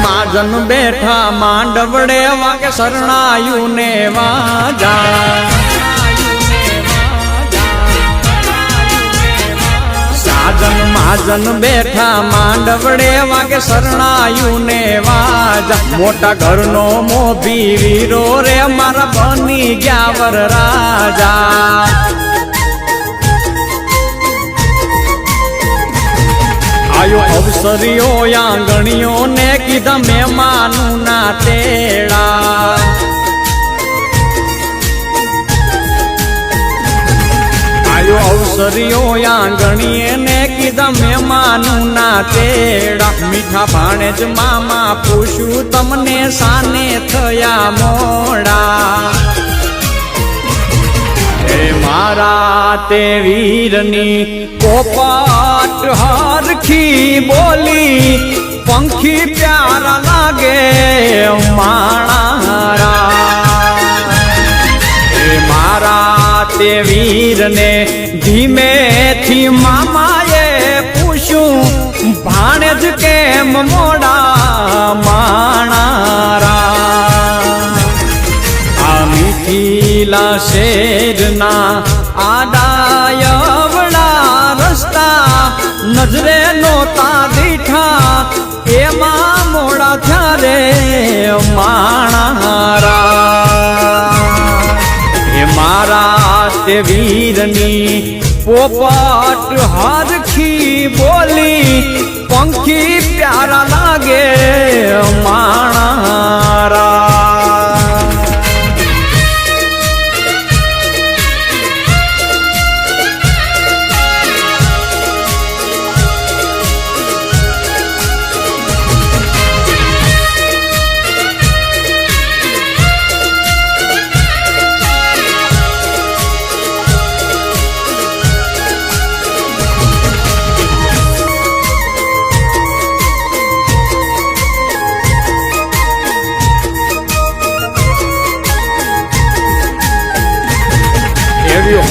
માજન બેઠા માંડવડે વાગે શરણાયું ને વાજા માજન બેઠા માંડવડે વાગે શરણાયું ને વાજા મોટા ઘરનો મોભી વીરો રે મારા બની ગયા વર રાજા આયો અવસરીઓ આંગણીઓ ને કીધા મહેમાનું ના તેડા અવસરીઓ આંગણીએ ને કીધા મહેમાનું ના તેડા મીઠા ભાણે જ મામા પૂછ્યું તમને સાને થયા મોડા હે મારા તે વીરની પોપટ હરખી બોલી પંખી પ્યારા લાગે માણારા મારા તે વીરને ધીમેથી મામાએ પૂછ્યું ભાણેજ કેમ મોડા માણારા આ મિથિલા શેરના આડાયવડા રસ્તા નજરે નોતા દીઠા એમાં મોડા થયા રે માણારા મારા તે વીરની પોપટ હરખી બોલી પંખી પ્યારા લાગે માણારા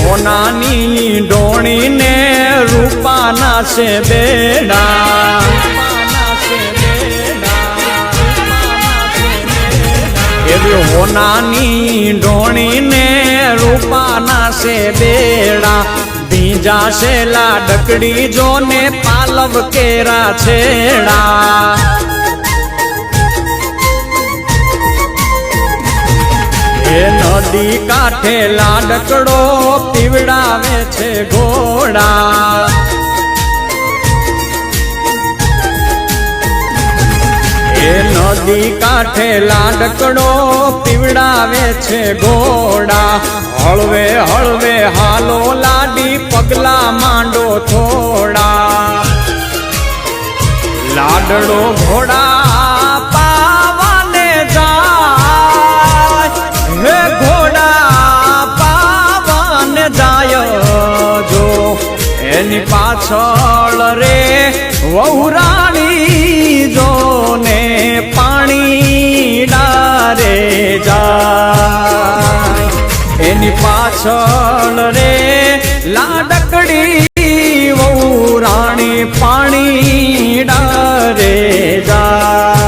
હોનાની ડોણી ને રૂપાના છે બેડા એવી હોનાની ડોણી ને રૂપાના છે બેડા બીજા છે લાડકડી જો ને પાલવ કેરા છેડા નદી કાંઠે લાડકડો પીવડાવે છે ઘોડા એ નદી કાંઠે લાડકડો પીવડાવે છે ઘોડા હળવે હળવે હાલો લાડી પગલા માંડો થોડા લાડડો ઘોડા એની પાછળ રે વહુરાણી જો ને પાણી ડારે જાય એની પાછળ રે લાડકડી વહુરાણી પાણી ડારે જાય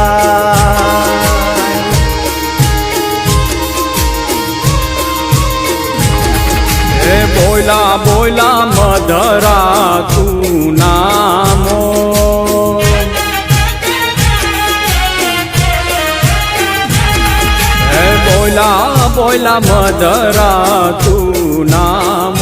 બોલા બોલા મધરા તું નામો બોલા બોલા મધરા તું નામ